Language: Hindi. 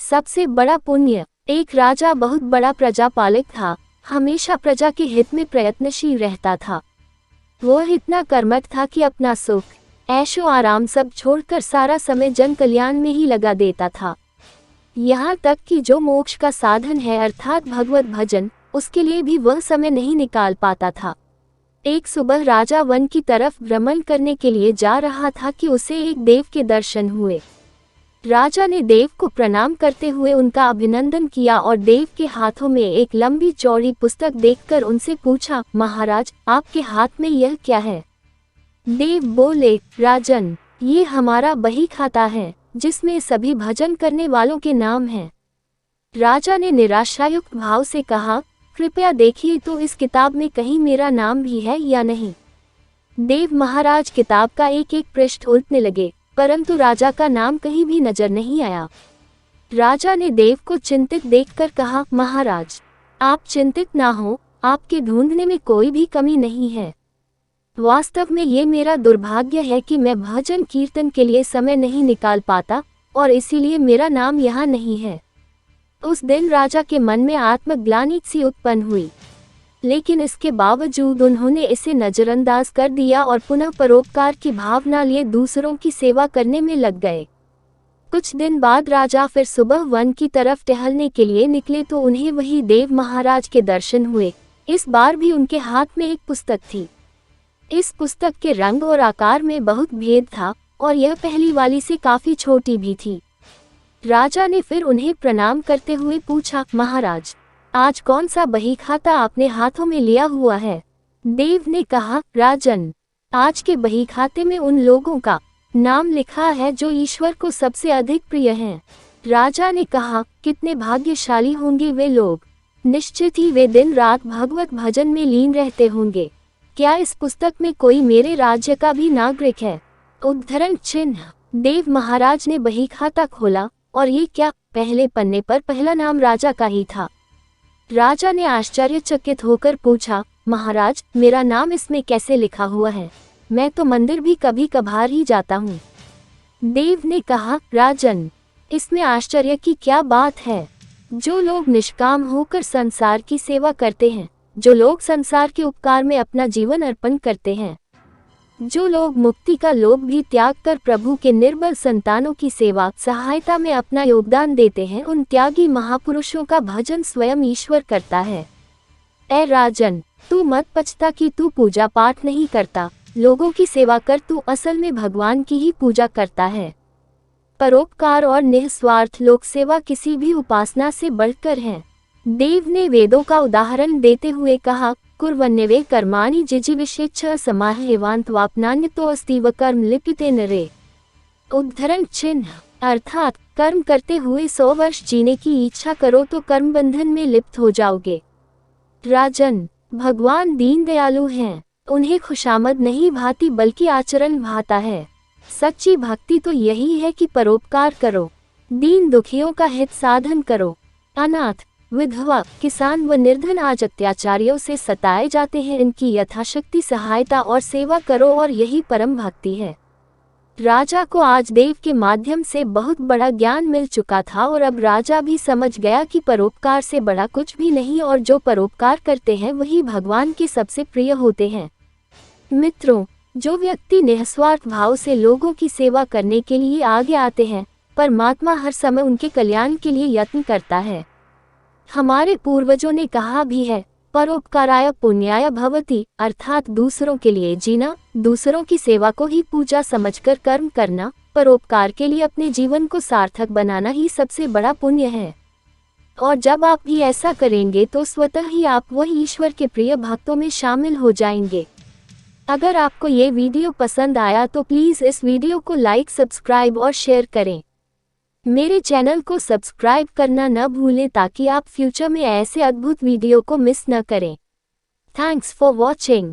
सबसे बड़ा पुण्य। एक राजा बहुत बड़ा प्रजापालक था, हमेशा प्रजा के हित में प्रयत्नशील रहता था। वह इतना कर्मठ था कि अपना सुख, ऐशो आराम सब छोड़कर सारा समय जन कल्याण में ही लगा देता था। यहाँ तक कि जो मोक्ष का साधन है अर्थात भगवत भजन, उसके लिए भी वह समय नहीं निकाल पाता था। एक सुबह राजा वन की तरफ भ्रमण करने के लिए जा रहा था कि उसे एक देव के दर्शन हुए। राजा ने देव को प्रणाम करते हुए उनका अभिनंदन किया और देव के हाथों में एक लंबी चौड़ी पुस्तक देखकर उनसे पूछा, महाराज, आपके हाथ में यह क्या है? देव बोले, राजन, ये हमारा बही खाता है, जिसमें सभी भजन करने वालों के नाम हैं। राजा ने निराशायुक्त भाव से कहा, कृपया देखिए तो इस किताब में कहीं मेरा नाम भी है या नहीं। देव महाराज किताब का एक एक पृष्ठ उलटने लगे, परंतु राजा का नाम कहीं भी नजर नहीं आया। राजा ने देव को चिंतित देखकर कहा, महाराज, आप चिंतित ना हो, आपके ढूंढने में कोई भी कमी नहीं है। वास्तव में ये मेरा दुर्भाग्य है कि मैं भजन कीर्तन के लिए समय नहीं निकाल पाता और इसीलिए मेरा नाम यहाँ नहीं है। उस दिन राजा के मन में आत्मग्लानि सी उत्पन्न हुई, लेकिन इसके बावजूद उन्होंने इसे नजरअंदाज कर दिया और पुनः परोपकार की भावना लिए दूसरों की सेवा करने में लग गए। कुछ दिन बाद राजा फिर सुबह वन की तरफ टहलने के लिए निकले तो उन्हें वही देव महाराज के दर्शन हुए। इस बार भी उनके हाथ में एक पुस्तक थी। इस पुस्तक के रंग और आकार में बहुत भेद था और यह पहली वाली से काफी छोटी भी थी। राजा ने फिर उन्हें प्रणाम करते हुए पूछा, महाराज, आज कौन सा बही खाता आपने हाथों में लिया हुआ है? देव ने कहा, राजन, आज के बही खाते में उन लोगों का नाम लिखा है जो ईश्वर को सबसे अधिक प्रिय हैं। राजा ने कहा, कितने भाग्यशाली होंगे वे लोग, निश्चित ही वे दिन रात भगवत भजन में लीन रहते होंगे। क्या इस पुस्तक में कोई मेरे राज्य का भी नागरिक है? उद्धरण चिन्ह। देव महाराज ने बही खाता खोला और ये क्या, पहले पन्ने पर पहला नाम राजा का ही था। राजा ने आश्चर्यचकित होकर पूछा, महाराज, मेरा नाम इसमें कैसे लिखा हुआ है? मैं तो मंदिर भी कभी कभार ही जाता हूँ। देव ने कहा, राजन, इसमें आश्चर्य की क्या बात है? जो लोग निष्काम होकर संसार की सेवा करते हैं, जो लोग संसार के उपकार में अपना जीवन अर्पण करते हैं, जो लोग मुक्ति का लोभ भी त्याग कर प्रभु के निर्बल संतानों की सेवा सहायता में अपना योगदान देते हैं, उन त्यागी महापुरुषों का भजन स्वयं ईश्वर करता है। ऐ राजन, तू मत पछता कि तू पूजा पाठ नहीं करता, लोगों की सेवा कर, तू असल में भगवान की ही पूजा करता है। परोपकार और निस्वार्थ लोक सेवा किसी भी उपासना से बढ़कर है। देव ने वेदों का उदाहरण देते हुए कहा, कुर्वन्यवे कर्माणि जिजीविषेच्छ समाहेवान्त्वाप्नान्यतो अस्ति व कर्म लिप्यते नरे। उद्धरण चिन्ह। अर्थात कर्म करते हुए 100 वर्ष जीने की इच्छा करो तो कर्म बंधन में लिप्त हो जाओगे। राजन, भगवान दीन दयालु हैं, उन्हें खुशामद नहीं भाती बल्कि आचरण भाता है। सच्ची भक्ति तो यही है कि परोपकार करो, दीन दुखियों का हित साधन करो। अनाथ, विधवा, किसान व निर्धन आज अत्याचारियों से सताए जाते हैं, इनकी यथाशक्ति सहायता और सेवा करो और यही परम भक्ति है। राजा को आज देव के माध्यम से बहुत बड़ा ज्ञान मिल चुका था और अब राजा भी समझ गया कि परोपकार से बड़ा कुछ भी नहीं और जो परोपकार करते हैं वही भगवान के सबसे प्रिय होते हैं। मित्रों, जो व्यक्ति निस्वार्थ भाव से लोगों की सेवा करने के लिए आगे आते हैं, परमात्मा हर समय उनके कल्याण के लिए यत्न करता है। हमारे पूर्वजों ने कहा भी है, परोपकाराय पुण्याय भवति, अर्थात दूसरों के लिए जीना, दूसरों की सेवा को ही पूजा समझकर कर्म करना, परोपकार के लिए अपने जीवन को सार्थक बनाना ही सबसे बड़ा पुण्य है। और जब आप भी ऐसा करेंगे तो स्वतः ही आप वही ईश्वर के प्रिय भक्तों में शामिल हो जाएंगे। अगर आपको ये वीडियो पसंद आया तो प्लीज़ इस वीडियो को लाइक, सब्सक्राइब और शेयर करें। मेरे चैनल को सब्सक्राइब करना न भूलें ताकि आप फ्यूचर में ऐसे अद्भुत वीडियो को मिस न करें। Thanks for watching.